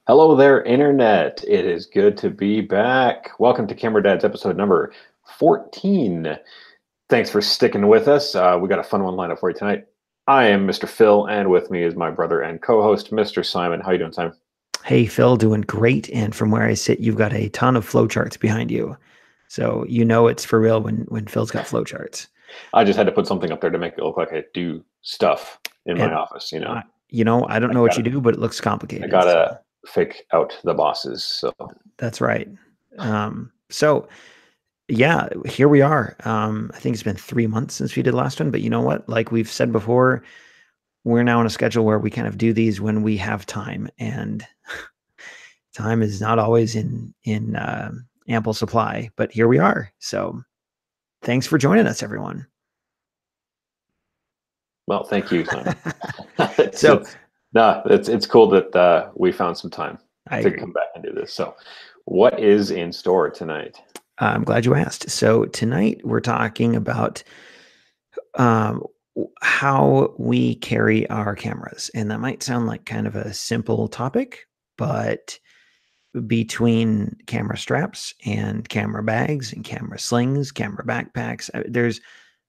Hello there, Internet. It is good to be back. Welcome to Camera Dad's episode number 14. Thanks for sticking with us. We got a fun one lined up for you tonight. I am Mr. Phil, and with me is my brother and co-host, Mr. Simon. How you doing, Simon? Hey, Phil, doing great. And from where I sit, you've got a ton of flowcharts behind you. So you know it's for real when Phil's got flowcharts. I just had to put something up there to make it look like I do stuff in my And office, you know. I don't I know what gotta you do, but it looks I complicated. So gotta fake out the bosses. So that's right. So yeah, here we are. I think it's been 3 months since we did the last one, but you know what? Like we've said before, we're now on a schedule where we kind of do these when we have time, and time is not always in ample supply. But here we are. So thanks for joining us, everyone. well, thank you, Simon. it's So it's no, it's cool that we found some time I to agree. come back and do this. So what is in store tonight? I'm glad you asked. So tonight we're talking about um, how we carry our cameras, and that might sound like kind of a simple topic, but between camera straps and camera bags and camera slings, camera backpacks, there's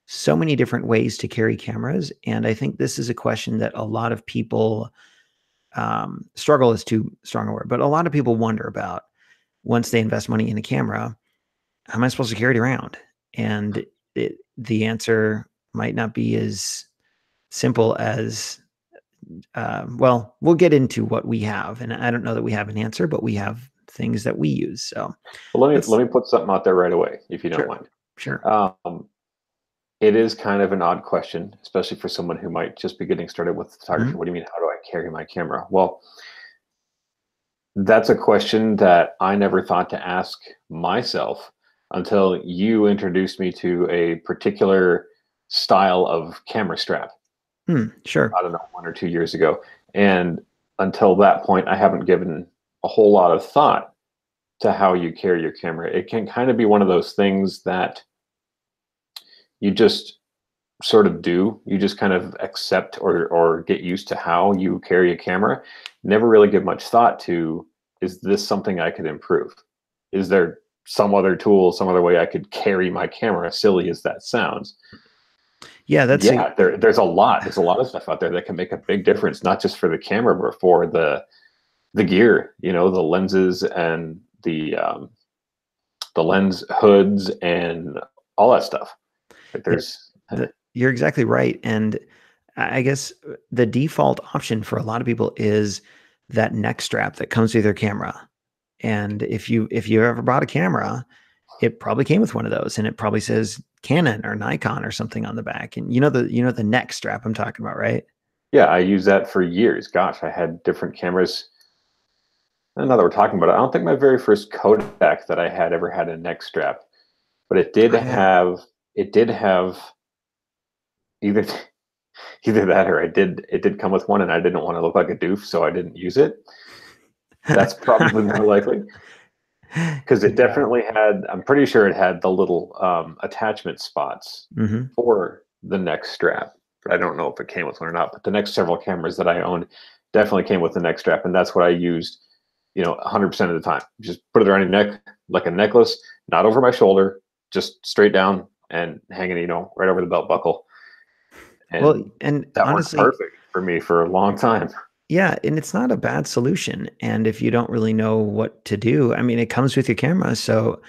so many different ways to carry cameras, and I think this is a question that a lot of people struggle is too strong a word, but a lot of people wonder about once they invest money in a camera. How am I supposed to carry it around? And the answer might not be as simple as, well, we'll get into what we have. And I don't know that we have an answer, but we have things that we use. So Well, let's, let me put something out there right away, if you don't sure, mind. sure. Um, it is kind of an odd question, especially for someone who might just be getting started with photography. Mhm. What do you mean? How do I carry my camera? Well, that's a question that I never thought to ask myself until you introduced me to a particular style of camera strap. Sure. I don't know, 1 or 2 years ago. And until that point, I haven't given a whole lot of thought to how you carry your camera. It can kind of be one of those things that you just sort of do. You just kind of accept or get used to how you carry a camera. Never really give much thought to, is this something I could improve? Is there some other tool, some other way I could carry my camera, silly as that sounds? Yeah, that's a, Yeah, there's a lot. There's a lot of stuff out there that can make a big difference, not just for the camera, but for the gear. You know, the lenses and the lens hoods and all that stuff. Like yeah, there's you're exactly right. And I guess the default option for a lot of people is that neck strap that comes with your camera. And if you ever bought a camera, it probably came with one of those, and it probably says Canon or Nikon or something on the back. And you know the neck strap I'm talking about, right? yeah, I used that for years. Gosh, I had different cameras. And now that we're talking about it, I don't think my very first Kodak that I had ever had a neck strap, but Oh yeah. it did have either either that or it did come with one and I didn't want to look like a doof, so I didn't use it. That's probably more likely because it Yeah. definitely had, I'm pretty sure it had the little attachment spots Hmm. for the neck strap. But I don't know if it came with one or not. But the next several cameras that I owned definitely came with the neck strap, and that's what I used, 100% of the time. Just put it around your neck like a necklace, not over my shoulder, just straight down and hanging, right over the belt buckle. Well, And and that worked honestly, perfect for me for a long time. yeah, and it's not a bad solution. And if you don't really know what to do, I mean, it comes with your camera, so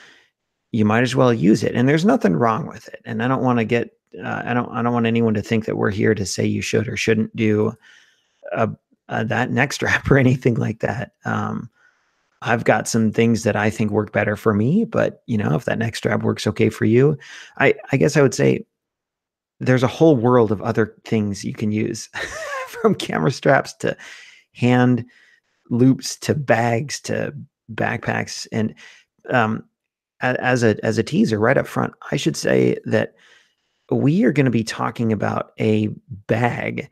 you might as well use it. And there's nothing wrong with it. And I don't want to get, I don't want anyone to think that we're here to say you should or shouldn't do a, that neck strap or anything like that. I've got some things that I think work better for me, but if that neck strap works okay for you, I guess I would say there's a whole world of other things you can use from camera straps to hand loops to bags to backpacks. And um, as a teaser right up front, I should say that we are going to be talking about a bag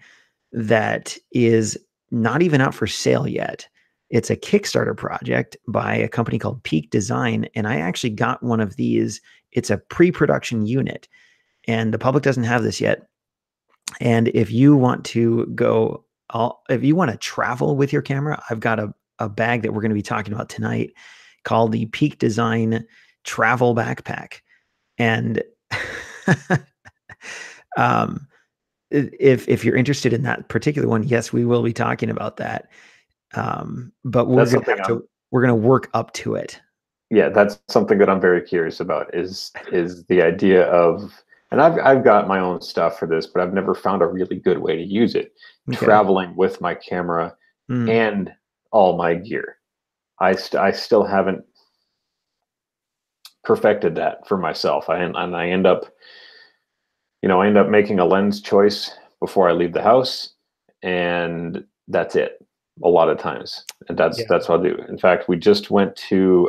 that is not even out for sale yet. It's a Kickstarter project by a company called Peak Design, and I actually got one of these. It's a pre-production unit, and the public doesn't have this yet. And if you want to travel with your camera, I've got a bag that we're going to be talking about tonight called the Peak Design Travel Backpack. And um, if you're interested in that particular one, yes, we will be talking about that. But That's something I'm we're gonna work up to it. Yeah, that's something that I'm very curious about is the idea of, and I've got my own stuff for this, but I've never found a really good way to use it. Okay. Traveling with my camera Mm, and all my gear. I still haven't perfected that for myself. I end up, I end up making a lens choice before I leave the house, and that's it a lot of times. And yeah. that's what I do. In fact, we just went to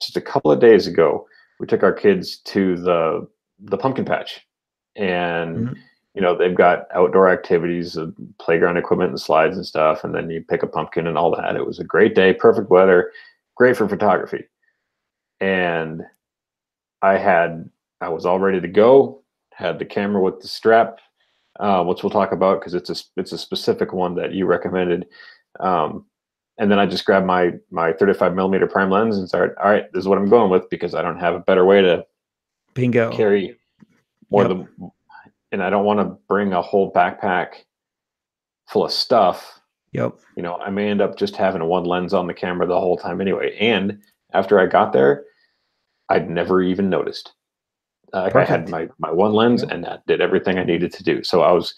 just a couple of days ago, we took our kids to the pumpkin patch, and Mhm. they've got outdoor activities, playground equipment and slides and stuff, and then you pick a pumpkin and all that. It was a great day, perfect weather, great for photography. And I had I was all ready to go, had the camera with the strap, which we'll talk about because it's a specific one that you recommended. Um, and then I just grabbed my 35 millimeter prime lens and started. All right, this is what I'm going with because I don't have a better way to Bingo. carry more Yep. than, and I don't want to bring a whole backpack full of stuff. Yep. I may end up just having one lens on the camera the whole time anyway. And after I got there, I'd never even noticed. Like I had Perfect. my one lens, Yep. and that did everything I needed to do. So I was,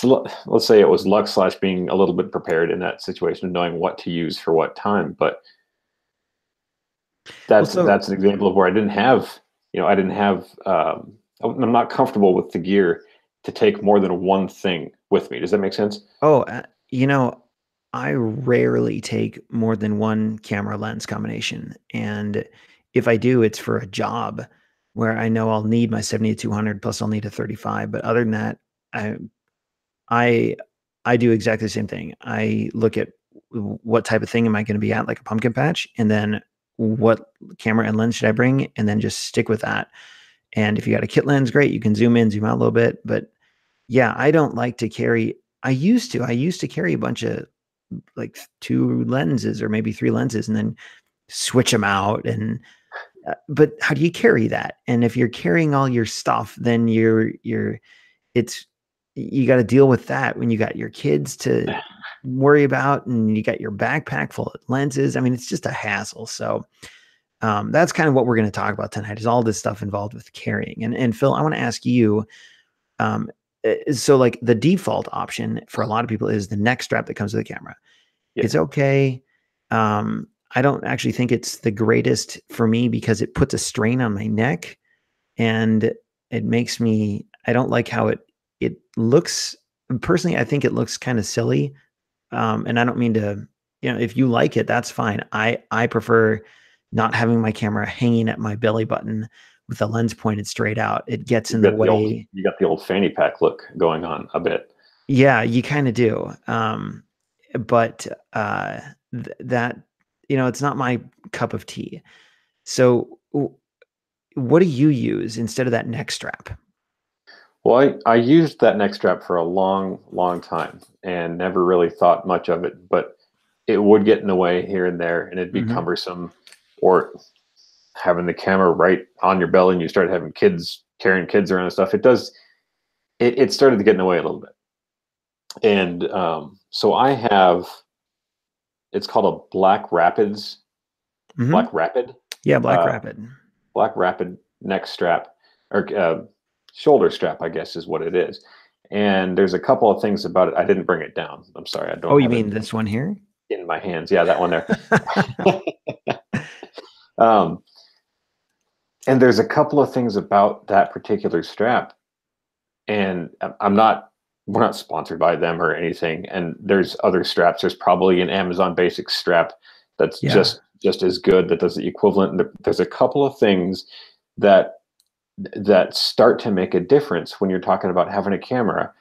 let's say it was luck slash being a little bit prepared in that situation, knowing what to use for what time. But Well, so that's an example of where I didn't have, I'm not comfortable with the gear to take more than one thing with me. Does that make sense? oh, you know, I rarely take more than one camera lens combination, and if I do, it's for a job where I know I'll need my 70-200 plus I'll need a 35. But other than that, I I I do exactly the same thing. I look at what type of thing am I going to be at, like a pumpkin patch, and then what camera and lens should I bring, and then just stick with that. And if you got a kit lens, great, you can zoom in, zoom out a little bit. But yeah, I don't like to carry. I used to carry a bunch of like two lenses or maybe three lenses, and then switch them out. And but how do you carry that? And if you're carrying all your stuff, then it's you got to deal with that when you got your kids to worry about and you got your backpack full of lenses. I mean, it's just a hassle. So that's kind of what we're going to talk about tonight is all this stuff involved with carrying. And Phil, I want to ask you, um, so like the default option for a lot of people is the neck strap that comes with the camera. Yeah. It's okay. I don't actually think it's the greatest for me because it puts a strain on my neck and it makes me I don't like how it looks personally. I think it looks kind of silly. And I don't mean to, if you like it, that's fine. I prefer not having my camera hanging at my belly button with the lens pointed straight out. It gets in the way. You got the old fanny pack look going on a bit. Yeah, you kind of do. But that it's not my cup of tea. So what do you use instead of that neck strap? Well, I used that neck strap for a long, long time and never really thought much of it, but it would get in the way here and there and it'd be Mhm. cumbersome, or having the camera right on your belly and you start having kids carrying kids around and stuff. It started to get in the way a little bit. And so I have, it's called a Mhm. Black Rapid, Yeah, Black uh, Rapid. Black Rapid neck strap, or shoulder strap, I guess is what it is. And there's a couple of things about it. I didn't bring it down. I'm sorry, I Oh, don't you have it mean this one here? in my hands. Yeah, that one there. um, and there's a couple of things about that particular strap, and we're not sponsored by them or anything. And there's other straps. There's probably an Amazon Basics strap that's Yeah. just as good, that does the equivalent. There's a couple of things that start to make a difference when you're talking about having a camera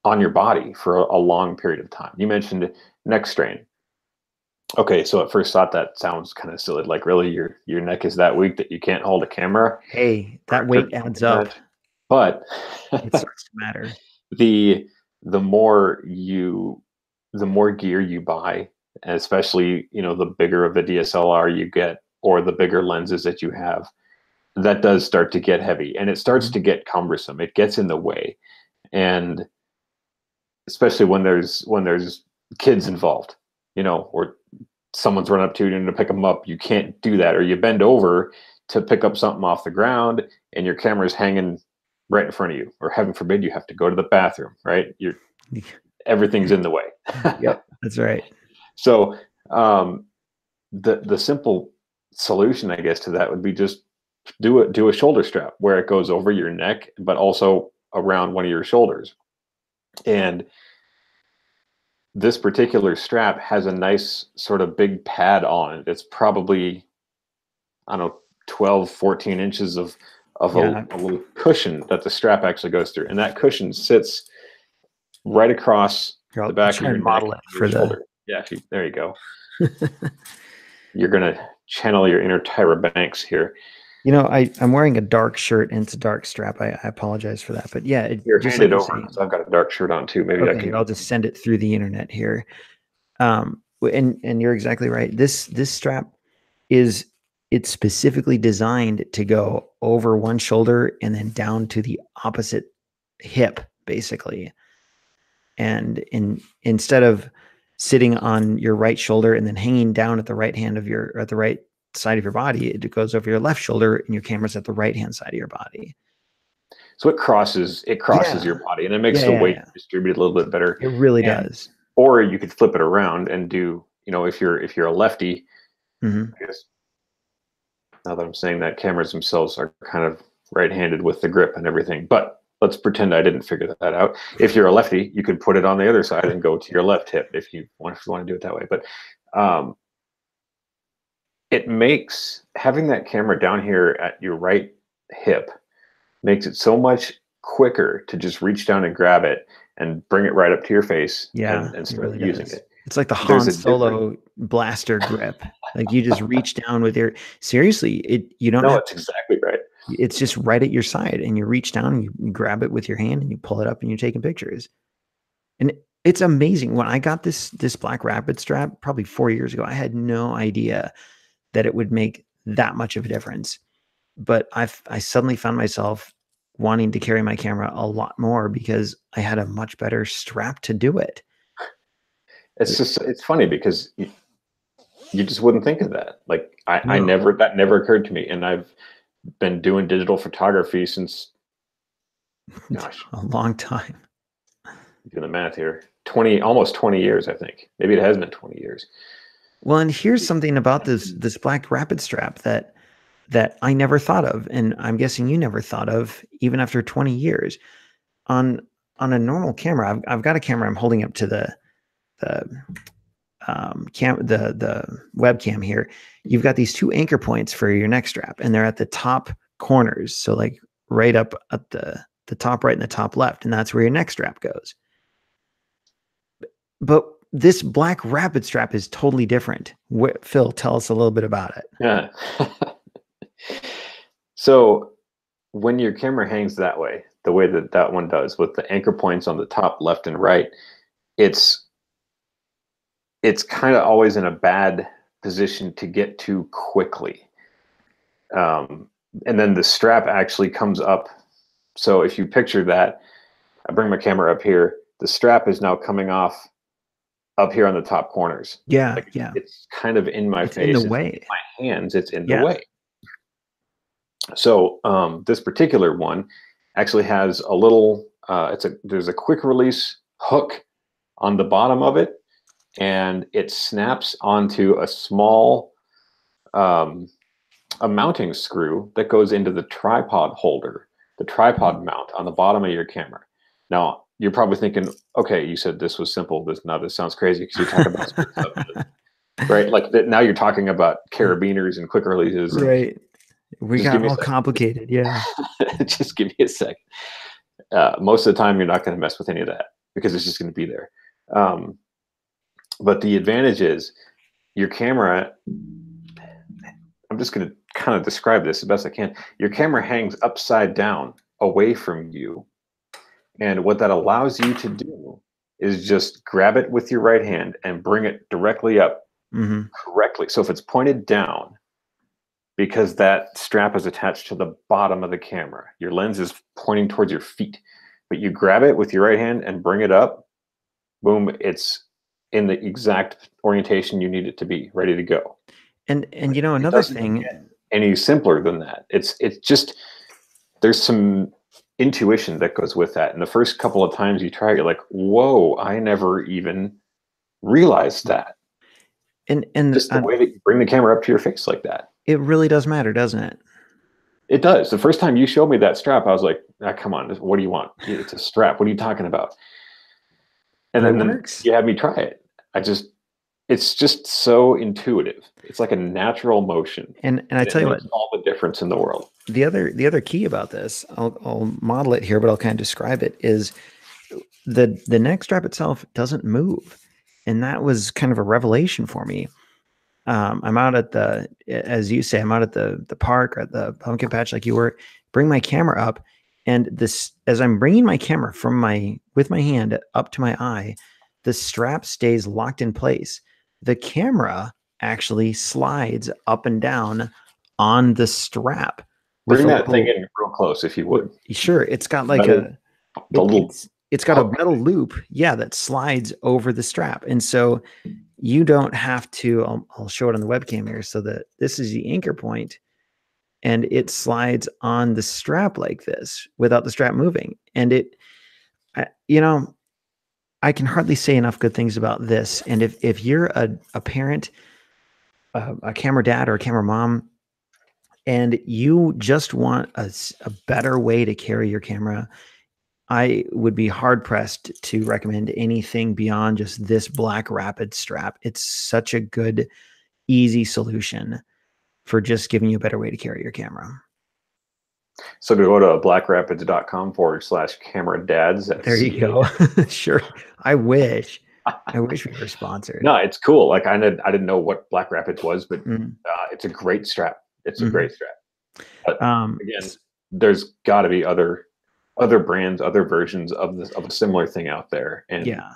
on your body for a long period of time. You mentioned neck strain. Okay, so at first thought that sounds kind of silly. Like, really, your neck is that weak that you can't hold a camera Hey, for that a weight adds pumpkin up. patch? But It starts to matter. the the more you the more gear you buy, and especially, the bigger of a DSLR you get, or the bigger lenses that you have, that does start to get heavy, and it starts Mhm. to get cumbersome. It gets in the way, and especially when there's kids involved, or someone's run up to you and to pick them up. You can't do that, or you bend over to pick up something off the ground, and your camera's hanging right in front of you, or heaven forbid you have to go to the bathroom. Right, everything's in the way. Yep, that's right. So um, the simple solution, I guess, to that would be just do a shoulder strap where it goes over your neck, but also around one of your shoulders. And this particular strap has a nice sort of big pad on it. It's probably, I don't know, 12, 14 inches of Yeah, a little cushion that the strap actually goes through. And that cushion sits right across here, the I'll back of try your and neck model it and your for the. shoulder. Yeah, there you go. You're going to channel your inner Tyra Banks here. I'm wearing a dark shirt and it's a dark strap. I apologize for that, but yeah, You're just like handed you're over saying. because I've got a dark shirt on too. Maybe I Okay, can. here, I'll just send it through the internet here. And you're exactly right. This strap is it's specifically designed to go over one shoulder and then down to the opposite hip, basically. And instead of sitting on your right shoulder and then hanging down at the right hand of your or at the right side of your body, it goes over your left shoulder and your camera's at the right hand side of your body. So it crosses your Yeah. body, and it makes Yeah, the yeah, weight yeah. distribute a little bit better. It really And does. or you could flip it around and do, if you're a lefty, Hmm. I guess now that I'm saying that, cameras themselves are kind of right-handed with the grip and everything. But let's pretend I didn't figure that out. If you're a lefty, you could put it on the other side and go to your left hip if you want to do it that way. But um, it makes having that camera down here at your right hip makes it so much quicker to just reach down and grab it and bring it right up to your face Yeah, and it start really using does. it. It's like the There's Han a different Solo blaster grip. Like you just reach down with your seriously, you don't No, have it's exactly right. it's just right at your side and you reach down and you grab it with your hand and you pull it up and you're taking pictures. And it's amazing. When I got this Black Rapid strap probably 4 years ago, I had no idea that it would make that much of a difference. But I suddenly found myself wanting to carry my camera a lot more because I had a much better strap to do it. It's funny because you just wouldn't think of that. Like I No, never that never occurred to me, and I've been doing digital photography since, gosh, a long time. doing the math here, 20 years, I think. Maybe it has been 20 years. Well, and here's something about this Black Rapid strap that I never thought of, and I'm guessing you never thought of, even after 20 years. On on a normal camera, I've got a camera I'm holding up to the the webcam here. You've got these two anchor points for your neck strap, and they're at the top corners, so like right up at the top right and the top left, and that's where your neck strap goes. But this Black Rapid strap is totally different. Phil, tell us a little bit about it. Yeah. So when your camera hangs that way, the way that that one does, with the anchor points on the top left and right, it's it's kind of always in a bad position to get to quickly. Um, and then the strap actually comes up. So if you picture that, I bring my camera up here. The strap is now coming off up here on the top corners. Yeah, Like yeah. it's kind of in my It's in the face. It's in way. my hands. It's in the Yeah. way. So this particular one actually has a little. There's a quick release hook on the bottom of it, and it snaps onto a small a mounting screw that goes into the tripod holder, the tripod mount on the bottom of your camera. Now, you're probably thinking, okay, you said this was simple. This sounds crazy because you're talking about stuff, right? Like now you're talking about carabiners and quick releases, and Right. We just give got me a all second. complicated. Yeah. Just give me a second. Most of the time, you're not going to mess with any of that because it's just going to be there. Um, but the advantage is your camera. I'm just going to kind of describe this as best I can. Your camera hangs upside down away from you. And what that allows you to do is just grab it with your right hand and bring it directly up correctly. So if it's pointed down, because that strap is attached to the bottom of the camera, your lens is pointing towards your feet, but you grab it with your right hand and bring it up, boom, it's in the exact orientation you need it to be, ready to go. And you know, It another doesn't thing, get any simpler than that. It's just, there's some intuition that goes with that. And the first couple of times you try it, you're like, whoa, I never even realized that. and Just the way that you bring the camera up to your face like that. it really does matter, doesn't it? It does. The first time you showed me that strap, I was like, come on, what do you want? It's a strap. What are you talking about? And But it then works. you had me try it. It's just so intuitive. It's like a natural motion. And I tell you what, all the difference in the world. the other key about this, I'll model it here, but I'll kind of describe it, is the neck strap itself doesn't move. And that was kind of a revelation for me. I'm out at as you say, I'm out at the park or at the pumpkin patch like you were, bring my camera up, and this, as I'm bringing my camera with my hand up to my eye, the strap stays locked in place. The camera actually slides up and down on the strap. Bring that thing in real close if you would. Sure. It's got like it's got a metal loop, yeah, that slides over the strap. And so you don't have to, I'll show it on the webcam here, so that this is the anchor point, and it slides on the strap like this without the strap moving. And you know, I can hardly say enough good things about this. And if you're a parent, a camera dad or a camera mom, and you just want a better way to carry your camera, I would be hard pressed to recommend anything beyond just this Black Rapid strap. It's such a good, easy solution for just giving you a better way to carry your camera. So to go to blackrapid.com/camera dads. There you go. Sure. I wish we were sponsored. No, it's cool. Like I didn't know what Black Rapids was, but it's a great strap. It's a great strap. But again, there's got to be other brands, other versions of a similar thing out there. And yeah,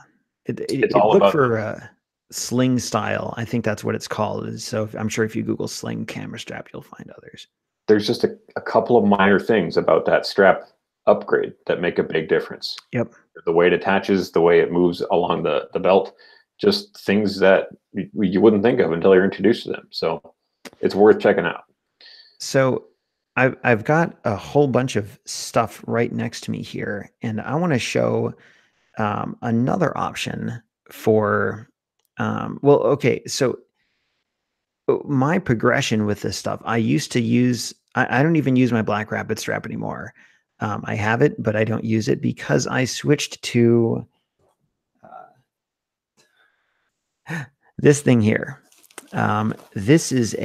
it's all about for Sling style. I think that's what it's called. So I'm sure if you Google Sling camera strap, you'll find others. There's just a couple of minor things about that strap upgrade that make a big difference. Yep. The way it attaches, the way it moves along the belt, just things that you wouldn't think of until you're introduced to them. So it's worth checking out. So I've got a whole bunch of stuff right next to me here, and I want to show another option for, well, okay. So my progression with this stuff, I used to use, I don't even use my Black Rapid strap anymore. I have it, but I don't use it because I switched to this thing here. This is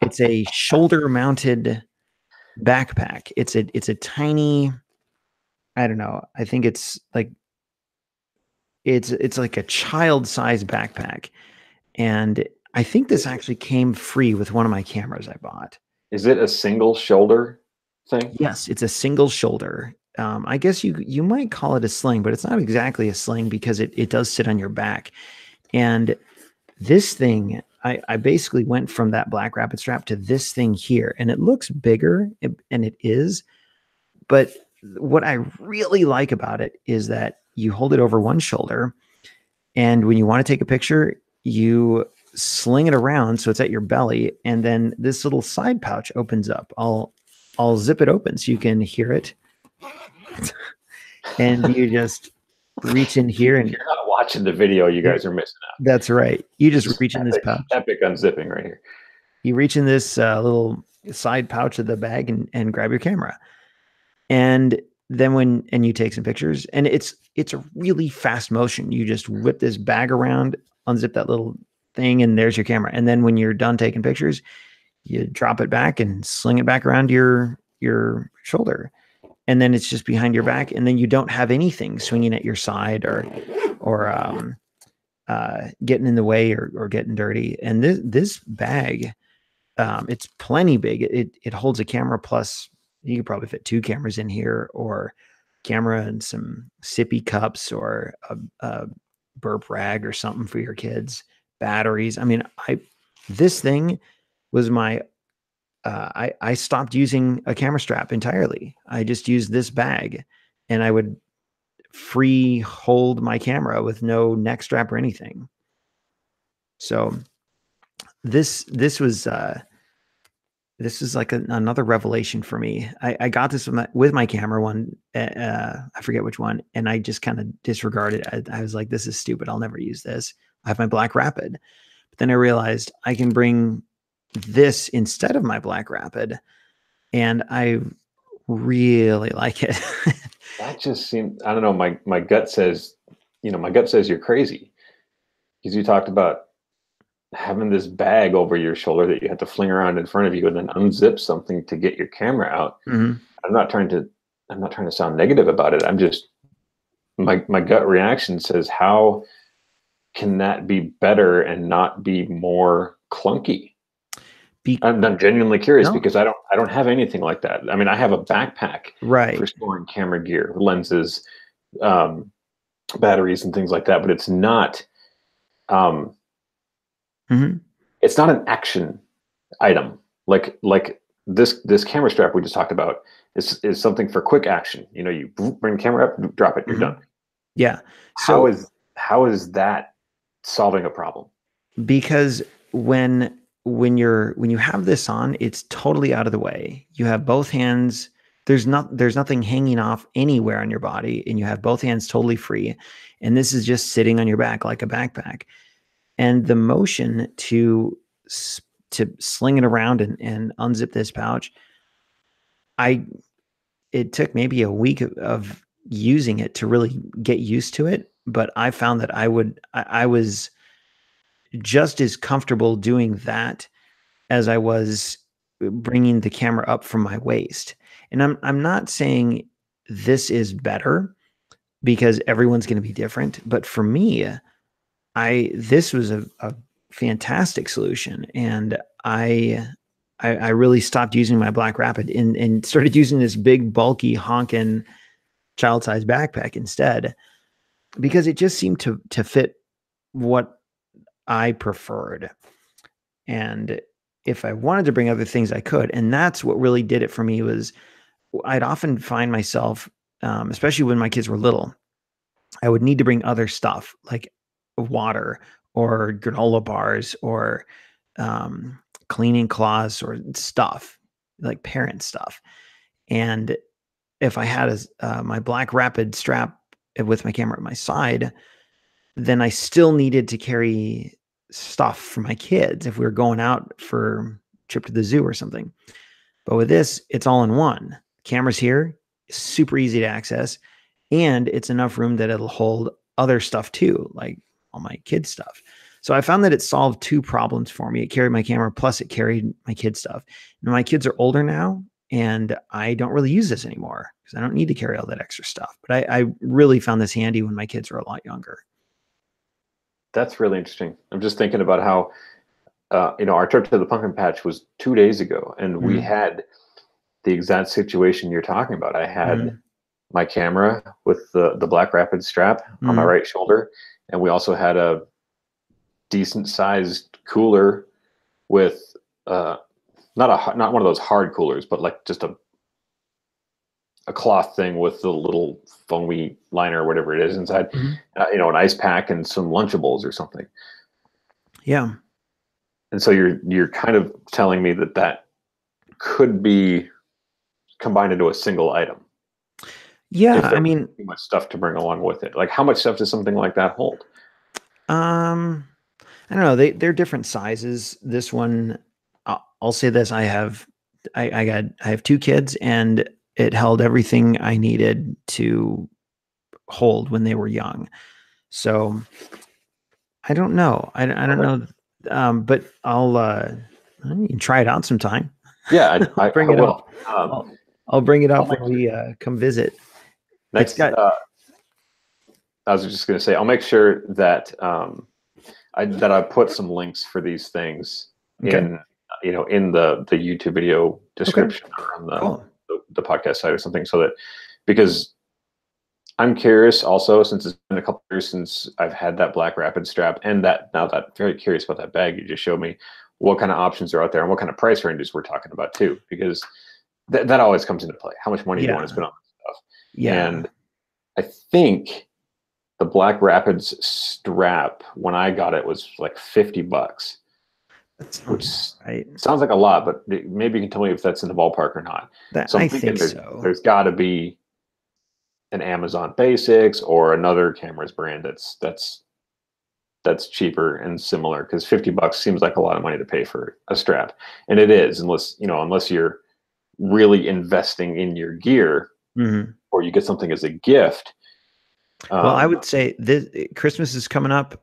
it's a shoulder mounted backpack. It's a tiny, I don't know. I think it's like a child size backpack. And I think this actually came free with one of my cameras I bought. Is it a single shoulder thing? Yes, it's a single shoulder. I guess you might call it a sling, but it's not exactly a sling because it does sit on your back. And this thing, I basically went from that Black Rapid strap to this thing here, and it looks bigger, and it is. But what I really like about it is that you hold it over one shoulder, and when you want to take a picture, you sling it around so it's at your belly, and then this little side pouch opens up. I'll zip it open so you can hear it. And you just reach in here, and if you're not watching the video, you guys are missing out. That's right. You just reach in this pouch. Epic unzipping right here. You reach in this little side pouch of the bag and grab your camera. And then you take some pictures, and it's a really fast motion. You just whip this bag around, unzip that little thing, and there's your camera. And then when you're done taking pictures, you drop it back and sling it back around your shoulder. And then it's just behind your back, and then you don't have anything swinging at your side or getting in the way or getting dirty. And this bag, it's plenty big. It holds a camera, plus you could probably fit 2 cameras in here, or camera and some sippy cups or a burp rag or something for your kids, batteries. I mean, this thing was my I stopped using a camera strap entirely. I just used this bag, and I would free hold my camera with no neck strap or anything. So this was like another revelation for me. I got this with my camera one, I forget which one, and I just kind of disregarded it. I was like, this is stupid. I'll never use this. I have my Black Rapid. But then I realized I can bring this instead of my Black Rapid, and I really like it. That just seemed, I don't know, my gut says, my gut says you're crazy, because you talked about having this bag over your shoulder that you had to fling around in front of you and then unzip something to get your camera out. Mm-hmm. I'm not trying to sound negative about it. I'm just, my gut reaction says, how can that be better and not be more clunky? I'm genuinely curious, because I don't have anything like that. I mean, I have a backpack for storing camera gear, lenses, batteries, and things like that, but it's not. It's not an action item like this camera strap we just talked about is something for quick action. You bring the camera up, drop it, you're done. Yeah. So how is that solving a problem? Because when you have this on, it's totally out of the way. You have both hands. There's nothing hanging off anywhere on your body, and you have both hands totally free. And this is just sitting on your back like a backpack. And the motion to sling it around and unzip this pouch, it took maybe a week of using it to really get used to it. But I found that I was just as comfortable doing that as I was bringing the camera up from my waist. And I'm not saying this is better, because everyone's going to be different. But for me, this was a fantastic solution, and I really stopped using my Black Rapid and started using this big, bulky, honking child-sized backpack instead, because it just seemed to fit what I preferred. And if I wanted to bring other things, I could. And that's what really did it for me. Was I'd often find myself, especially when my kids were little, I would need to bring other stuff like water or granola bars or cleaning cloths or stuff like parent stuff. And if I had my Black Rapid strap with my camera at my side, then I still needed to carry stuff for my kids if we were going out for a trip to the zoo or something. But with this, it's all in one. Camera's here, super easy to access, and it's enough room that it'll hold other stuff too, like all my kids' stuff. So I found that it solved two problems for me. It carried my camera, plus it carried my kids' stuff. And my kids are older now, and I don't really use this anymore because I don't need to carry all that extra stuff. But I really found this handy when my kids were a lot younger. That's really interesting. I'm just thinking about how, our trip to the pumpkin patch was 2 days ago, and we had the exact situation you're talking about. I had my camera with the Black Rapid strap on my right shoulder, and we also had a decent sized cooler with not one of those hard coolers, but like just a cloth thing with the little foamy liner or whatever it is inside, an ice pack and some Lunchables or something. Yeah. And so you're kind of telling me that could be combined into a single item. Yeah, I mean, too much stuff to bring along with it. Like, how much stuff does something like that hold? I don't know. They're different sizes. This one, I'll say this: I have 2 kids, and it held everything I needed to hold when they were young. So I don't know. I don't know. But you can try it out sometime. Yeah, I bring it up. I'll bring it up when we come visit. Next, I was just going to say, I'll make sure that I put some links for these things in the YouTube video description or on the podcast site or something, so that, because I'm curious also, since it's been a couple years since I've had that Black Rapid strap, and that now that very curious about that bag you just showed me, what kind of options are out there and what kind of price ranges we're talking about too, because that always comes into play. How much money do you want to Yeah. spend on this stuff? Yeah. And I think the Black Rapids strap when I got it was like $50, That which sounds right. sounds like a lot, but maybe you can tell me if that's in the ballpark or not. That So I'm I thinking think there's so. there's got to be an Amazon Basics or another cameras brand that's cheaper and similar, because $50 seems like a lot of money to pay for a strap, and it is, unless you're really investing in your gear Mhm. or you get something as a gift. Well, I Um, would say this Christmas is coming up.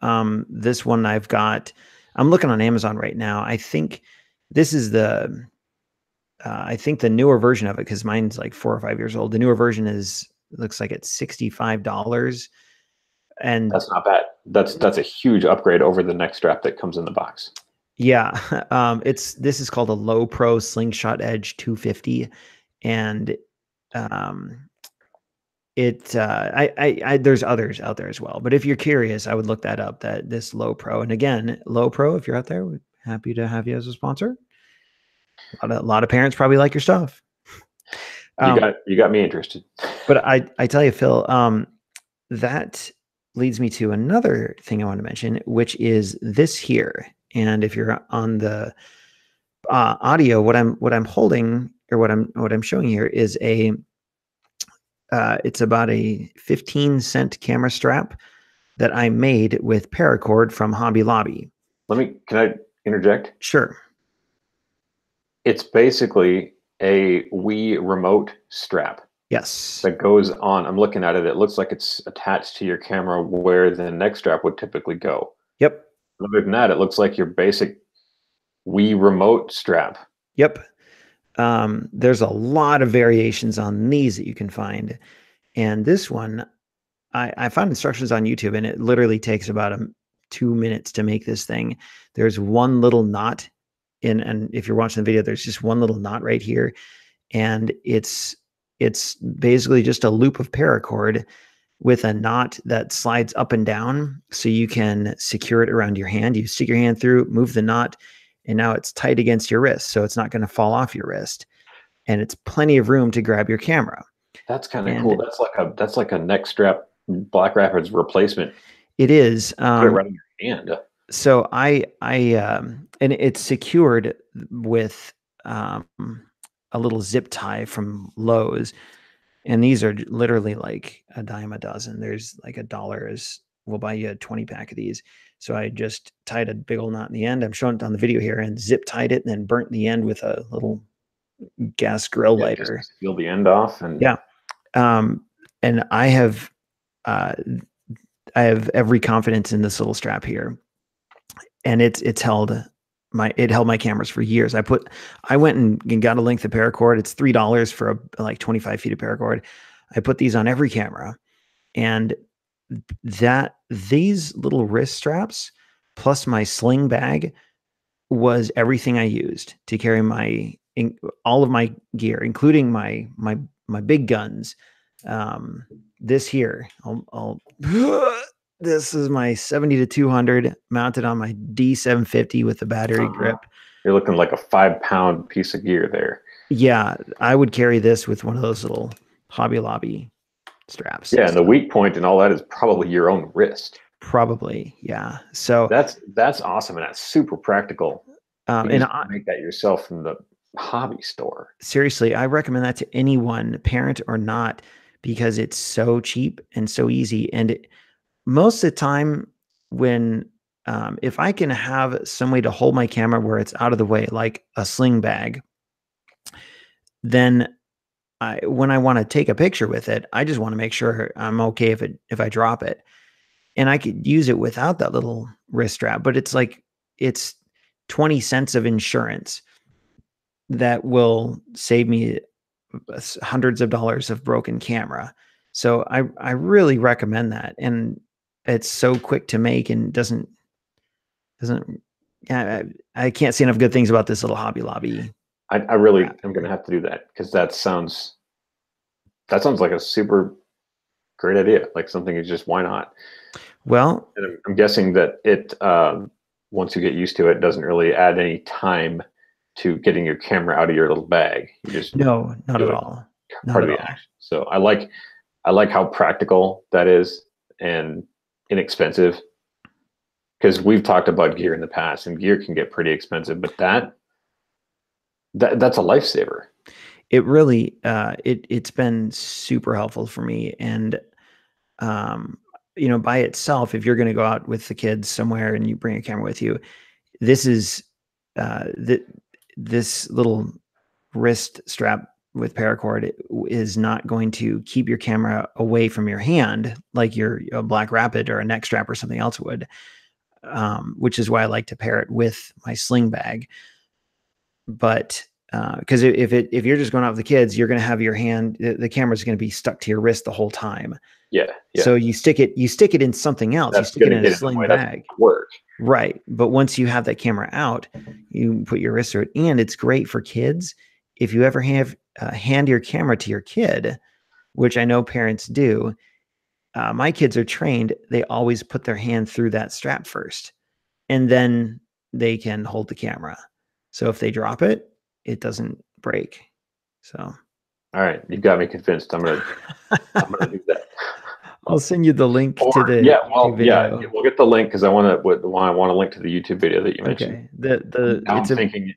This one I'm looking on Amazon right now. I think this is I think the newer version of it, because mine's like 4 or 5 years old. The newer version looks like it's $65. And that's not bad. That's a huge upgrade over the next strap that comes in the box. yeah, this is called a Low Pro Slingshot Edge 250. And um there's others out there as well, but if you're curious, I would look that up, that this Low Pro. And again, Low Pro, if you're out there, we're happy to have you as a sponsor. A lot of parents probably like your stuff. You got me interested. But I tell you, Phil, that leads me to another thing I want to mention, which is this here. And if you're on the audio, what I'm holding, or what I'm showing here is it's about a 15-cent camera strap that I made with paracord from Hobby Lobby. Can I interject? Sure. It's basically a Wii remote strap Yes. that goes on. I'm looking at it. It looks like it's attached to your camera where the neck strap would typically go. Yep. Other than that, it looks like your basic Wii remote strap. Yep. There's a lot of variations on these that you can find. And this one, I found instructions on YouTube, and it literally takes about 2 minutes to make this thing. There's one little knot and if you're watching the video, there's just one little knot right here. And it's basically just a loop of paracord with a knot that slides up and down so you can secure it around your hand. You stick your hand through, move the knot, and now it's tight against your wrist, so it's not going to fall off your wrist. And it's plenty of room to grab your camera. That's kind of And cool. That's like a neck strap Black Rapids replacement. it is. Put it right in your hand. So and it's secured with a little zip tie from Lowe's. And these are literally like a dime a dozen. There's like $1 we'll buy you a 20 pack of these. So I just tied a big old knot in the end. I'm showing it on the video here, and zip tied it and then burnt the end with a little gas grill Yeah, just lighter. peel the end off and Yeah. And uh, I have every confidence in this little strap here, and it held my cameras for years. I went and got a length of paracord. It's $3 for like 25 feet of paracord. I put these on every camera, and these little wrist straps plus my sling bag was everything I used to carry all of my gear, including my big guns. This here, this is my 70 to 200 mounted on my D750 with the battery grip. You're looking like a 5-pound piece of gear there. Yeah, I would carry this with one of those little Hobby Lobby straps. Yeah, and the weak point and all that is probably your own wrist. Probably, yeah. So that's awesome, and that's super practical. and make that yourself from the hobby store. Seriously, I recommend that to anyone, parent or not, because it's so cheap and so easy. And most of the time, when if I can have some way to hold my camera where it's out of the way, like a sling bag, then when I want to take a picture with it, I just want to make sure I'm okay if I drop it, and I could use it without that little wrist strap. But it's 20 cents of insurance that will save me hundreds of dollars of broken camera. So I really recommend that, and it's so quick to make and doesn't. Yeah, I can't say enough good things about this little Hobby Lobby. I really am going to have to do that, because that sounds like a super great idea. Like something is just, why not? Well, And I'm guessing that it, once you get used to it, doesn't really add any time to getting your camera out of your little bag. You just no, not do at it, all. Not part of at the all. action. So I like how practical that is and inexpensive, because we've talked about gear in the past, and gear can get pretty expensive, but that's a lifesaver. It really it's been super helpful for me. And um, by itself, if you're going to go out with the kids somewhere and you bring a camera with you, this is this little wrist strap with paracord is not going to keep your camera away from your hand like your a Black Rapid or a neck strap or something else would. Which is why I like to pair it with my sling bag. But because if you're just going out with the kids, you're going to have your hand, the camera's going to be stuck to your wrist the whole time. Yeah, yeah. So you stick it in something else. You That's stick it gonna in a get in the sling way. That's bag. work. Right. But once you have that camera out, you put your wrist through it. And it's great for kids. If you ever have hand your camera to your kid, which I know parents do, my kids are trained. They always put their hand through that strap first, and then they can hold the camera. So if they drop it, it doesn't break. So All right, you got me convinced. I'm gonna do that. I'll send you the link to Or the yeah, YouTube well, yeah, video. we'll get the link, because I want to link to the YouTube video that you mentioned. Okay. Now I'm It's a thinking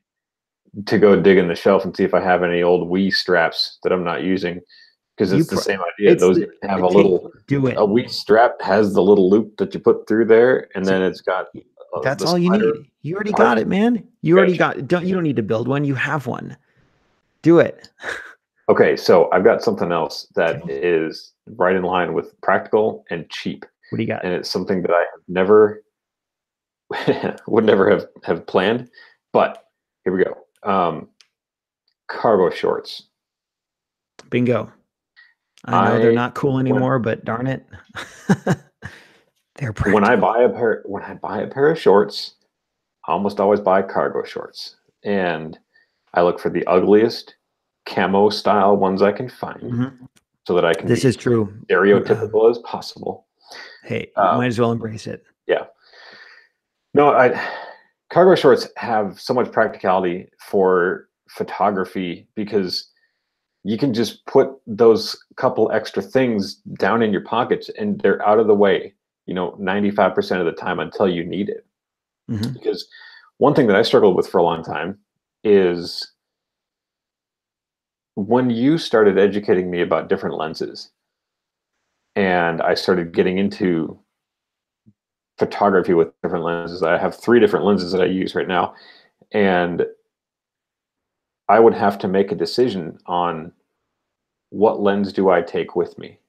to go dig in the shelf and see if I have any old Wii straps that I'm not using, because you it's the pro- same idea. it's Those the have take do a it. Wii strap has the little loop that you put through there, and then See, it's got that's the all you slider need. You already part. got it, man. You already Gotcha. got don't you don't need to build one. You have one. Do it. Okay, so I've got something else that Okay. is right in line with practical and cheap, What do you got? and it's something that I have never would never have planned, but here we go. Cargo shorts. Bingo. I know they're I not cool when anymore, but darn it. They're when I practical. buy a pair of shorts, I almost always buy cargo shorts, and I look for the ugliest camo style ones I can find, Mhm. so that I can This be is true. stereotypical as possible. Hey, you Um, might as well embrace it. yeah, no, cargo shorts have so much practicality for photography, because you can just put those couple extra things down in your pockets, and they're out of the way, 95% of the time, until you need it. Mhm. Because one thing that I struggled with for a long time is when you started educating me about different lenses, and I started getting into photography with different lenses. I have 3 different lenses that I use right now, and I would have to make a decision on what lens do I take with me.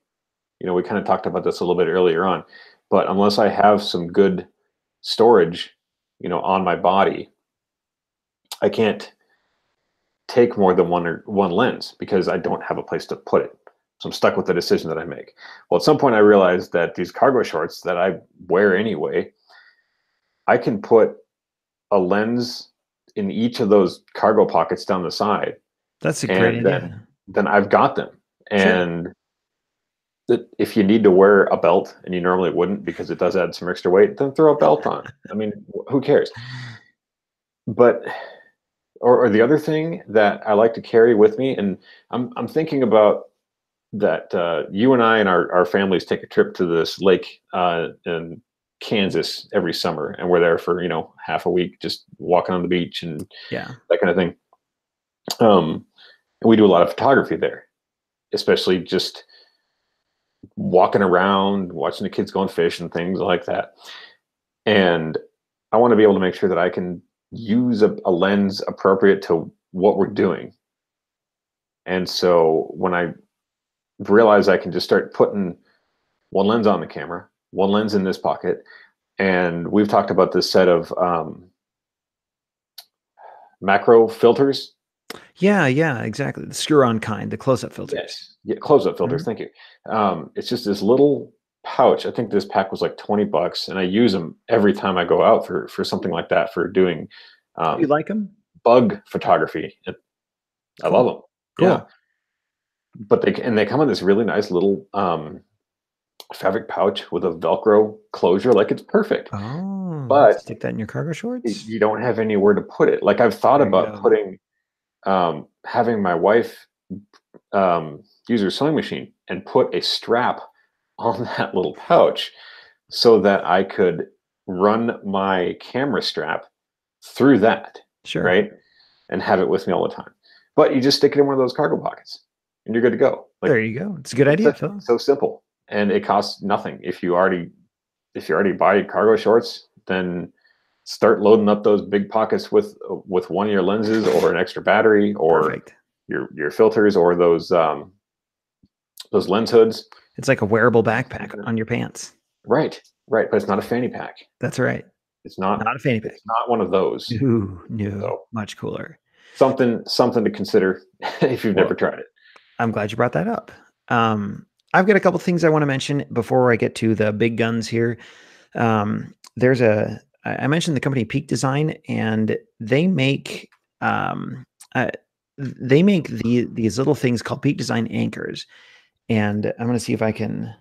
We kind of talked about this a little bit earlier on, but unless I have some good storage, on my body, I can't take more than one lens, because I don't have a place to put it. So I'm stuck with the decision that I make. Well, at some point I realized that these cargo shorts that I wear anyway, I can put a lens in each of those cargo pockets down the side, That's a great and then idea. I've got them. Sure. And that if you need to wear a belt and you normally wouldn't, because it does add some extra weight, then throw a belt on. I mean, who cares? But or the other thing that I like to carry with me, and I'm thinking about that, you and I and our families take a trip to this lake in Kansas every summer, and we're there for half a week, just walking on the beach and Yeah. that kind of thing. And we do a lot of photography there, especially just walking around, watching the kids go and fish and things like that. And I want to be able to make sure that I can use a lens appropriate to what we're doing. And so when I realize I can just start putting one lens on the camera, one lens in this pocket, and we've talked about this set of macro filters. Yeah, yeah, exactly. The screw-on kind, the close-up filters. Yes. Yeah, close-up filters. Mhm. Thank you. It's just this little pouch. I think this pack was like $20, and I use them every time I go out for something like that, for doing You um, like them? bug photography. I love Cool. them. Yeah, Cool. but they come in this really nice little fabric pouch with a Velcro closure, like it's perfect. Oh, But stick that in your cargo shorts? you don't have anywhere to put it. Like I've thought There you about go. putting, having my wife use her sewing machine and put a strap on that little pouch so that I could run my camera strap through that, Sure. right? And have it with me all the time. But you just stick it in one of those cargo pockets and you're good to go. Like There you go. It's a good it's idea, such, Phil. so simple and it costs nothing. If you already buy cargo shorts, then start loading up those big pockets with one of your lenses or an extra battery or Perfect. your filters or those lens hoods. It's like a wearable backpack on your pants. Right, right, but it's not a fanny pack. That's right. It's not Not a fanny pack. it's not one of those. No, no, So much cooler. something to consider if you've never Well, tried it. I'm glad you brought that up. I've got a couple things I want to mention before I get to the big guns here. I mentioned the company Peak Design, and um, uh, they make these little things called Peak Design anchors, and I'm going to see if I can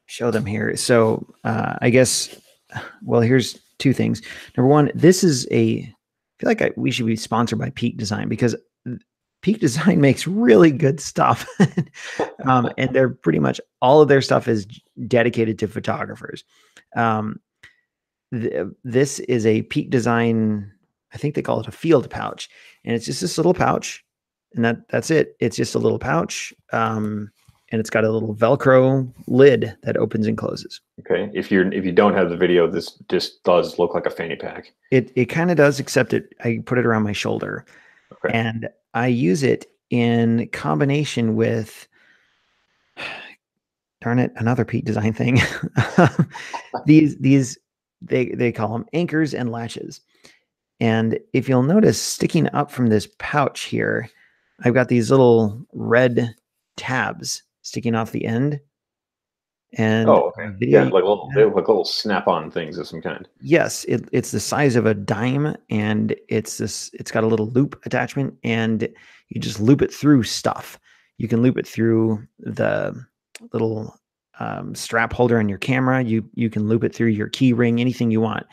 show them here. So I guess, well, here's two things. Number one, this is I feel like we should be sponsored by Peak Design because Peak Design makes really good stuff. And they're pretty much all of their stuff is dedicated to photographers. Um, this is a Peak Design, I think they call it a field pouch, and it's just this little pouch, and that's it. It's just a little pouch, and it's got a little Velcro lid that opens and closes. Okay. If you don't have the video, this just does look like a fanny pack. It kind of does, except I put it around my shoulder, Okay. and I use it in combination with, darn it, another Peak Design thing. these they call them anchors and latches. And if you'll notice, sticking up from this pouch here, I've got these little red tabs sticking off the end. And Oh, okay. on the video, Yeah, like they look like little snap-on things of some kind. yes, it's the size of a dime, and it's got a little loop attachment, and you just loop it through stuff. You can loop it through the little strap holder on your camera. You can loop it through your key ring, anything you want.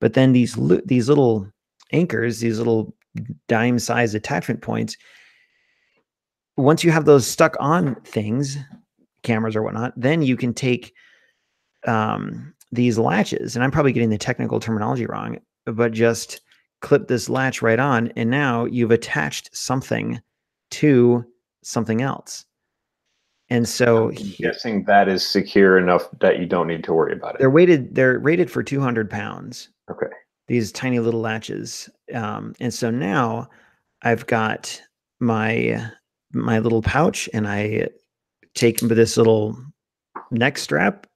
But then these little anchors, these little dime size attachment points, once you have those stuck on things, cameras or whatnot, then you can take these latches, and I'm probably getting the technical terminology wrong, but just clip this latch right on, and now you've attached something to something else. And so I'm guessing that is secure enough that you don't need to worry about it. they're rated for 200 pounds, Okay. these tiny little latches. And so now I've got my little pouch, and I take this little neck strap.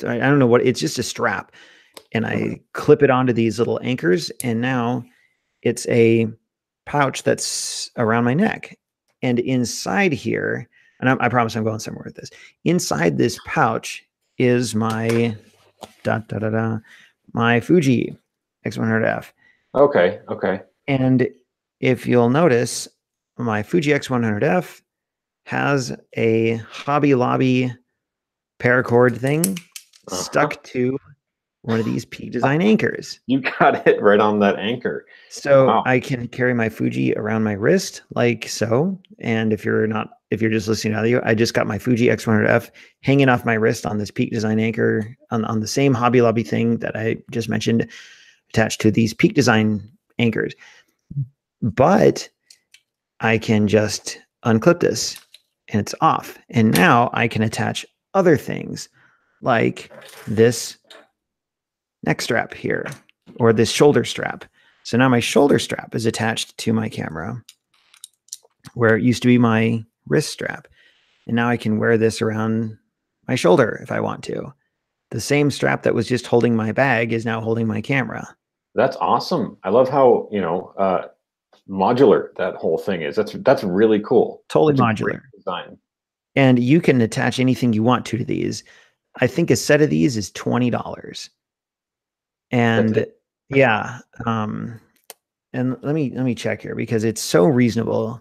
I don't know what, it's just a strap, and I clip it onto these little anchors, and now it's a pouch that's around my neck. And inside here, and I promise I'm going somewhere with this. Inside this pouch is my my Fuji X100F. Okay. Okay. And if you'll notice, my Fuji X100F has a Hobby Lobby paracord thing stuck to one of these Peak Design anchors. You got it right on that anchor. So Wow. I can carry my Fuji around my wrist like so. And if you're just listening to audio, I just got my Fuji X100F hanging off my wrist on this Peak Design anchor on the same Hobby Lobby thing that I just mentioned, attached to these Peak Design anchors. But I can just unclip this and it's off. And now I can attach other things like this neck strap here, or this shoulder strap. So now my shoulder strap is attached to my camera, where it used to be my wrist strap. And now I can wear this around my shoulder if I want to. The same strap that was just holding my bag is now holding my camera. That's awesome. I love how, modular that whole thing is. That's really cool. Totally That's a great modular. design. And you can attach anything you want to these. I think a set of these is $20. And yeah, and let me check here because it's so reasonable.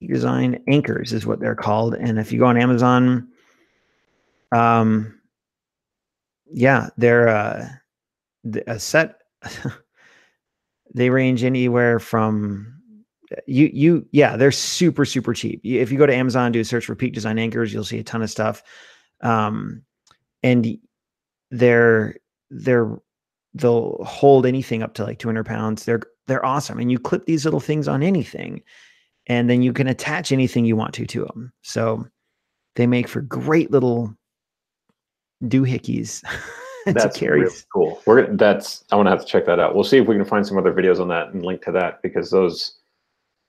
Design anchors is what they're called. And if you go on Amazon, yeah, they're a set. They range anywhere from yeah, they're super, super cheap. If you go to Amazon, do a search for Peak Design anchors, you'll see a ton of stuff. And they'll hold anything up to like 200 pounds. They're awesome. And you clip these little things on anything, and then you can attach anything you want to them. So they make for great little doohickeys. That's really cool. I want to have to check that out. We'll see if we can find some other videos on that and link to that, because those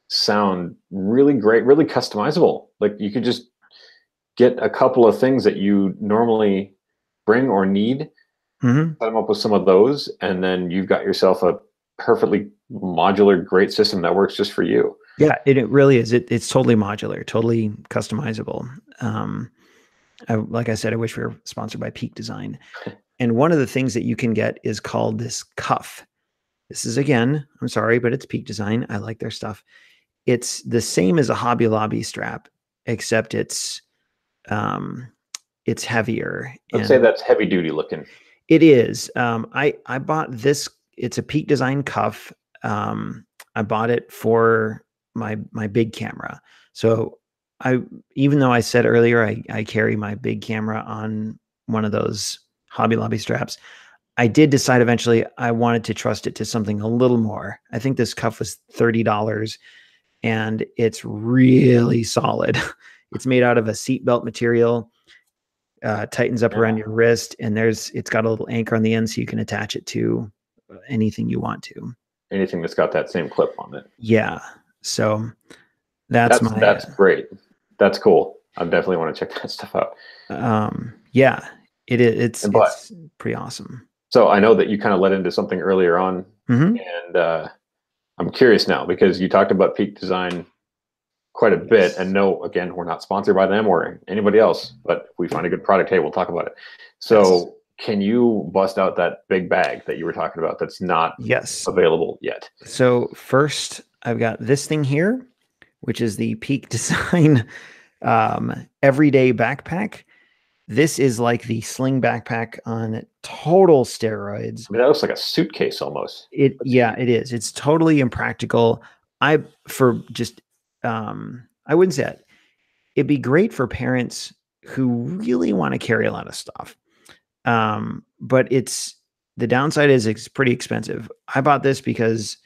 sound really great, really customizable. Like you could just get a couple of things that you normally bring or need, set them up with some of those, and then you've got yourself a perfectly modular, great system that works just for you. Yeah, it really is. It's totally modular, totally customizable. Like I said, I wish we were sponsored by Peak Design. And one of the things that you can get is called this cuff. This is, again, I'm sorry, but it's Peak Design. I like their stuff. It's the same as a Hobby Lobby strap, except it's heavier. Let's say that's heavy duty looking. It is. I bought this. It's a Peak Design cuff. I bought it for my big camera. So even though I said earlier I carry my big camera on one of those Hobby Lobby straps, I did decide eventually I wanted to trust it to something a little more. I think this cuff was $30, and it's really solid. It's made out of a seatbelt material, tightens up around your wrist, and it's got a little anchor on the end so you can attach it to anything you want to. Anything that's got that same clip on it. Yeah. So that's great. That's cool. I definitely want to check that stuff out. Yeah, it's pretty awesome. So I know that you kind of led into something earlier on, and I'm curious now, because you talked about Peak Design quite a bit, and no, again, we're not sponsored by them or anybody else, but if we find a good product, hey, we'll talk about it. So can you bust out that big bag that you were talking about that's not available yet? So first, I've got this thing here, which is the Peak Design everyday backpack. This is like the Sling backpack on total steroids. I mean, that looks like a suitcase almost. Yeah, it is. It's totally impractical. I wouldn't say that. It'd be great for parents who really want to carry a lot of stuff. But the downside is it's pretty expensive. I bought this because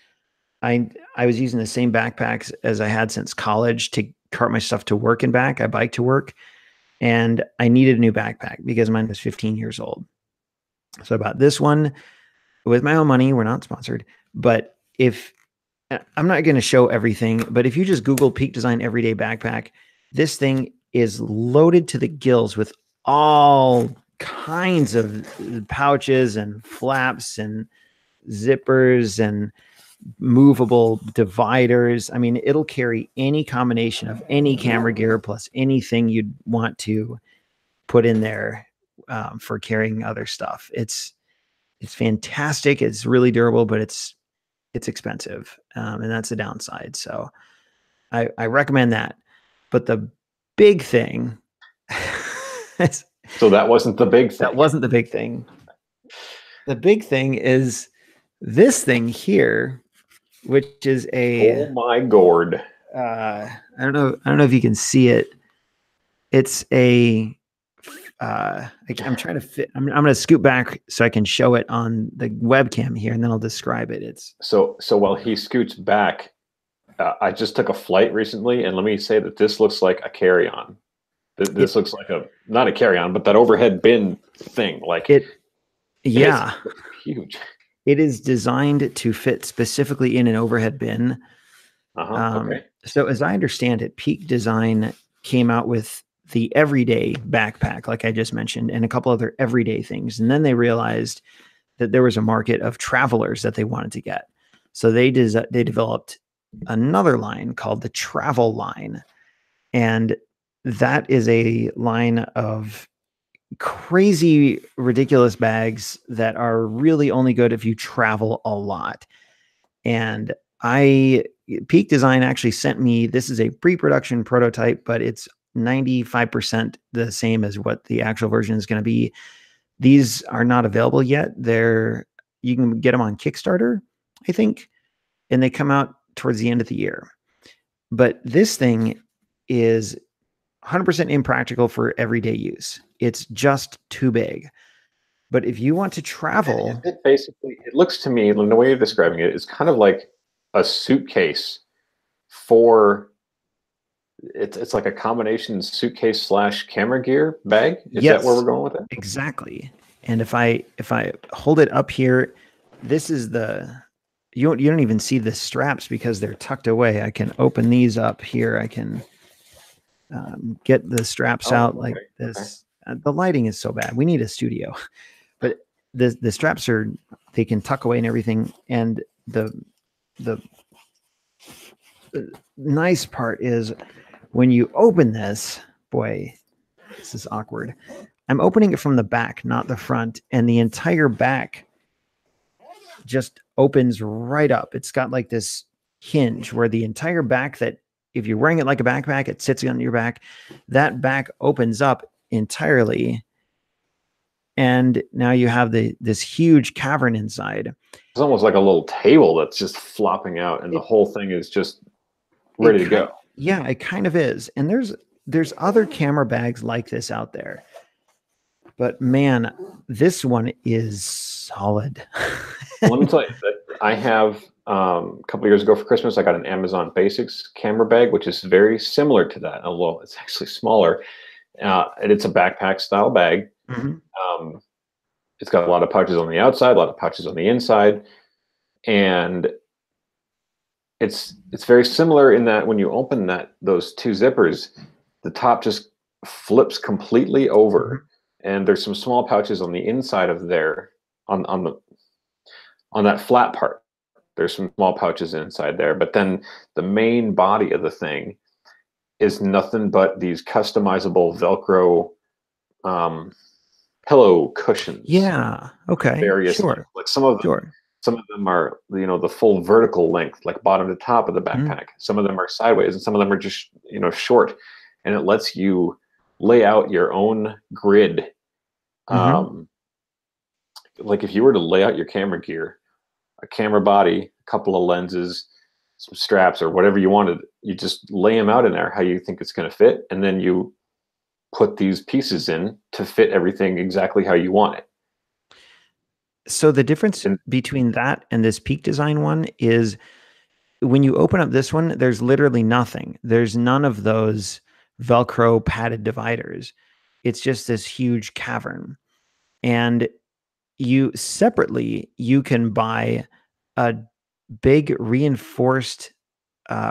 I was using the same backpacks as I had since college to cart my stuff to work and back. I bike to work, and I needed a new backpack because mine was 15 years old. So I bought this one with my own money. We're not sponsored, but I'm not going to show everything, but if you just Google Peak Design everyday backpack, this thing is loaded to the gills with all kinds of pouches and flaps and zippers and movable dividers. I mean, it'll carry any combination of any camera gear plus anything you'd want to put in there for carrying other stuff. It's fantastic. It's really durable, but it's expensive, and that's the downside. So I recommend that. But the big thing. So that wasn't the big thing. That wasn't the big thing. The big thing is this thing here, which is oh my gourd. I don't know if you can see it. It's I'm trying to fit. I'm going to scoot back so I can show it on the webcam here, and then I'll describe it. It's so while he scoots back, I just took a flight recently, and let me say that this looks like a carry-on. This looks like not a carry-on, but that overhead bin thing. Like it. Yeah, it's huge. It is designed to fit specifically in an overhead bin. Okay. So as I understand it, Peak Design came out with the everyday backpack, like I just mentioned, and a couple other everyday things. And then they realized that there was a market of travelers that they wanted to get. So they developed another line called the Travel line. And that is a line of crazy, ridiculous bags that are really only good if you travel a lot. And I Peak Design actually sent me, this is a pre-production prototype, but it's 95% the same as what the actual version is going to be. These are not available yet. You can get them on Kickstarter, I think, and they come out towards the end of the year. But this thing is 100% impractical for everyday use. It's just too big. But if you want to travel, it looks to me, the way you're describing it, is kind of like a suitcase for, it's like a combination suitcase slash camera gear bag. Is that where we're going with it? Exactly. And if I hold it up here, this is you don't even see the straps because they're tucked away. I can open these up here. I can get the straps out like this. Okay. The lighting is so bad. We need a studio. But the straps they can tuck away and everything. And the nice part is when you open this, boy, this is awkward. I'm opening it from the back, not the front, and the entire back just opens right up. It's got like this hinge where the entire back, that if you're wearing it like a backpack, it sits on your back, that back opens up entirely. And now you have this huge cavern inside. It's almost like a little table that's just flopping out, and the whole thing is just ready to go. Yeah, it kind of is. And there's other camera bags like this out there. But man, this one is solid. Let me tell you that I have, a couple of years ago for Christmas, I got an Amazon Basics camera bag, which is very similar to that. Although it's actually smaller. And it's a backpack style bag. Mm-hmm. It's got a lot of pouches on the outside, a lot of pouches on the inside. And it's very similar in that when you open those two zippers, the top just flips completely over. And there's some small pouches on the inside of there, on that flat part. There's some small pouches inside there, but then the main body of the thing is nothing but these customizable Velcro pillow cushions. Yeah. Okay. Various, sure. Like some of them are, the full vertical length, like bottom to top of the backpack. Mm-hmm. Some of them are sideways, and some of them are just short, and it lets you lay out your own grid. Mm-hmm. Like if you were to lay out your camera gear, a camera body, a couple of lenses, some straps, or whatever you wanted, you just lay them out in there how you think it's going to fit, and then you put these pieces in to fit everything exactly how you want it. So the difference between that and this Peak Design one is when you open up this one, there's literally nothing. There's none of those Velcro padded dividers. It's just this huge cavern. And you can buy a big reinforced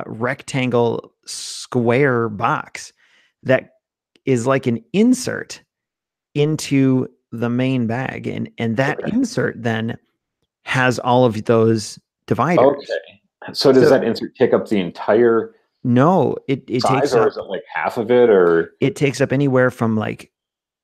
rectangle square box that is like an insert into the main bag, and that insert then has all of those dividers. Okay. So does that insert take up the entire? No, it size, takes or up, is it like half of it, or it takes up anywhere from like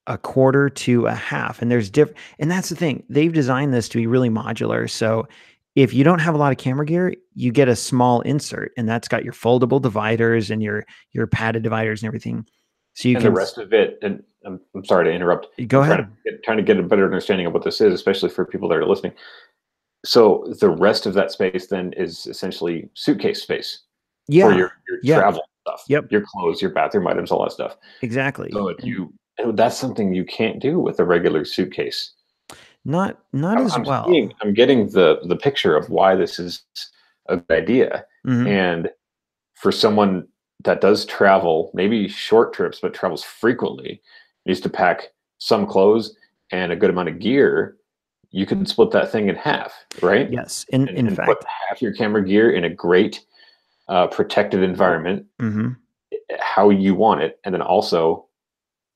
a quarter to a half. And there's different, and that's the thing. They've designed this to be really modular. So if you don't have a lot of camera gear, you get a small insert, and that's got your foldable dividers and your padded dividers and everything. So you can, the rest of it, and I'm sorry to interrupt. Go ahead. Trying to get a better understanding of what this is, especially for people that are listening. So the rest of that space then is essentially suitcase space. Yeah. For your travel stuff. Yep. Your clothes, your bathroom items, all that stuff. Exactly. So that's something you can't do with a regular suitcase. Not as well. I'm getting the picture of why this is a good idea. Mm-hmm. And for someone that does travel, maybe short trips, but travels frequently, needs to pack some clothes and a good amount of gear, you can split that thing in half, right? Yes. In fact, put half your camera gear in a great protected environment, mm-hmm. how you want it, and then also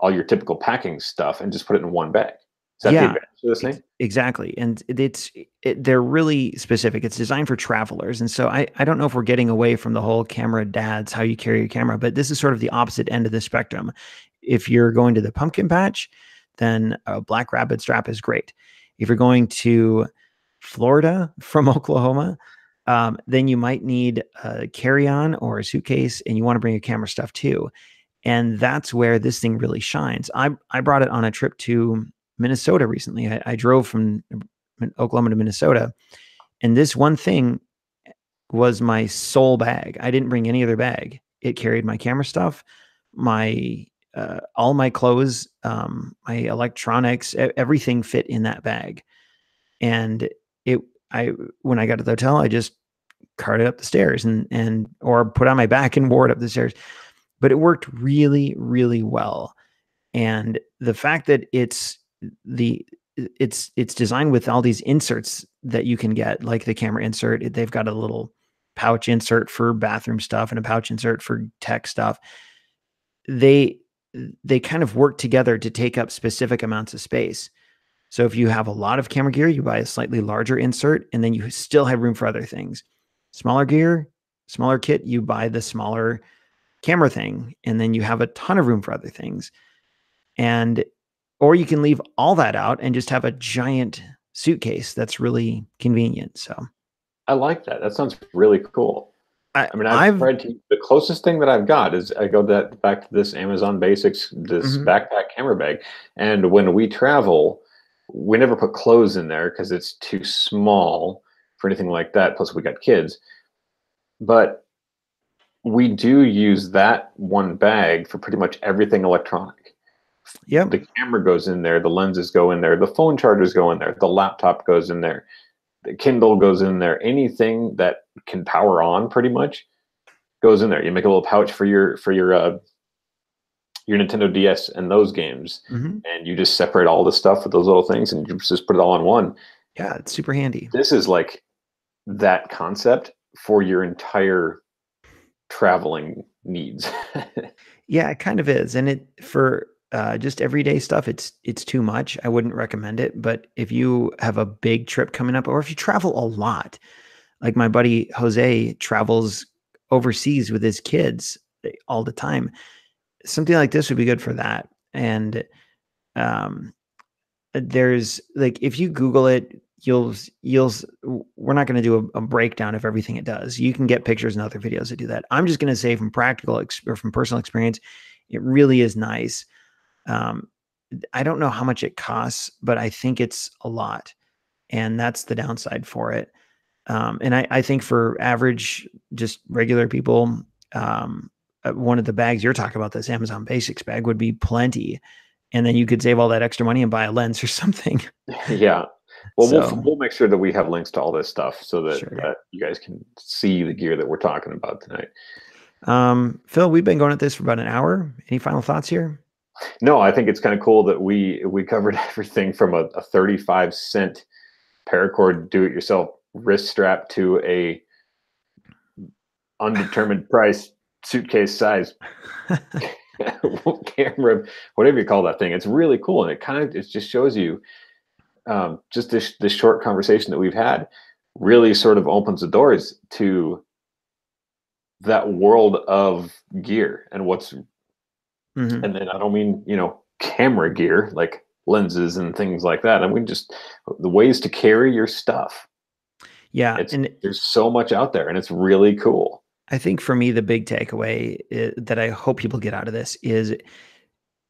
all your typical packing stuff, and just put it in one bag. Is that the advantage of this thing? Exactly. And they're really specific. It's designed for travelers. And so I don't know if we're getting away from the whole camera dads, how you carry your camera, but this is sort of the opposite end of the spectrum. If you're going to the pumpkin patch, then a black rabbit strap is great. If you're going to Florida from Oklahoma, then you might need a carry-on or a suitcase, and you want to bring your camera stuff too. And that's where this thing really shines. I brought it on a trip to Minnesota recently. I drove from Oklahoma to Minnesota, and this one thing was my sole bag. I didn't bring any other bag. It carried my camera stuff, my all my clothes, my electronics, everything fit in that bag. And it, I when I got to the hotel, I just carted up the stairs and or put on my back and wore it up the stairs. But it worked really, really well. And the fact that it's designed with all these inserts that you can get, like the camera insert. They've got a little pouch insert for bathroom stuff and a pouch insert for tech stuff. They they kind of work together to take up specific amounts of space. So if you have a lot of camera gear, you buy a slightly larger insert, and then you still have room for other things. Smaller gear, smaller kit, you buy the smaller camera thing, and then you have a ton of room for other things. And or you can leave all that out and just have a giant suitcase that's really convenient. So I like that. That sounds really cool. I, I mean, I've I've tried to. The closest thing that I've got is I go back to this Amazon Basics, this mhm. backpack camera bag, and when we travel, we never put clothes in there because it's too small for anything like that. Plus, we got kids, but we do use that one bag for pretty much everything electronic. Yep. The camera goes in there, the lenses go in there, the phone chargers go in there, the laptop goes in there, the Kindle goes in there. Anything that can power on pretty much goes in there. You make a little pouch for your Nintendo DS and those games, Mhm. and you just separate all the stuff with those little things, and you just put it all in one. Yeah, it's super handy. This is like that concept for your entire traveling needs. Yeah, it kind of is. And it for just everyday stuff, it's too much. I wouldn't recommend it. But if you have a big trip coming up, or if you travel a lot, like my buddy Jose travels overseas with his kids all the time, something like this would be good for that. And um, there's like if you Google it, you'll we're not going to do a breakdown of everything it does. You can get pictures and other videos that do that. I'm just going to say from or from personal experience, it really is nice. Um, I don't know how much it costs, but I think it's a lot, and that's the downside for it. And I think for average, just regular people, one of the bags you're talking about, this Amazon Basics bag, would be plenty. And then you could save all that extra money and buy a lens or something. Yeah. Well, So we'll make sure that we have links to all this stuff so sure. that you guys can see the gear that we're talking about tonight. Phil, we've been going at this for about an hour. Any final thoughts here? No, I think it's kind of cool that we covered everything from a 35-cent paracord do-it-yourself wrist strap to a undetermined price suitcase size camera, whatever you call that thing. It's really cool, and it just shows you just this short conversation that we've had really sort of opens the doors to that world of gear and what's Mhm. and then I don't mean camera gear like lenses and things like that. I mean just the ways to carry your stuff. Yeah, It's and There's so much out there, and it's really cool. I think for me, the big takeaway that I hope people get out of this is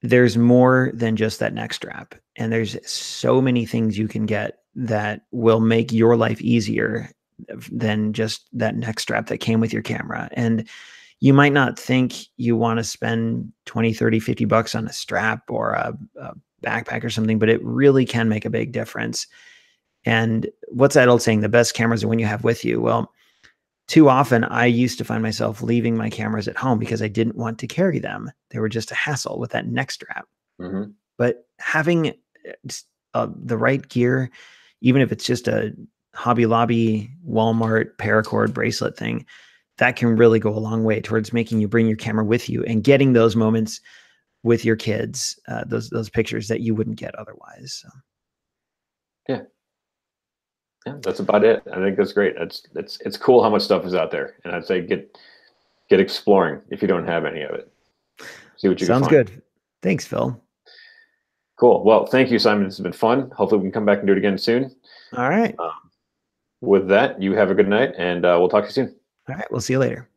there's more than just that neck strap. And there's so many things you can get that will make your life easier than just that neck strap that came with your camera. And you might not think you want to spend 20, 30, $50 on a strap or a backpack or something, but it really can make a big difference. And what's that old saying? The best cameras are when you have with you. Well, too often I used to find myself leaving my cameras at home because I didn't want to carry them. They were just a hassle with that neck strap. Hmm. But having the right gear, even if it's just a Hobby Lobby, Walmart paracord bracelet thing, that can really go a long way towards making you bring your camera with you and getting those moments with your kids, those pictures that you wouldn't get otherwise. So. Yeah. Yeah, that's about it. I think that's great. It's cool how much stuff is out there, and I'd say get exploring if you don't have any of it. See what you can Sounds find. good. Thanks, Phil. Cool. Well, thank you, Simon. This has been fun. Hopefully, we can come back and do it again soon. All right. Um, With that, you have a good night, and we'll talk to you soon. All right, we'll see you later.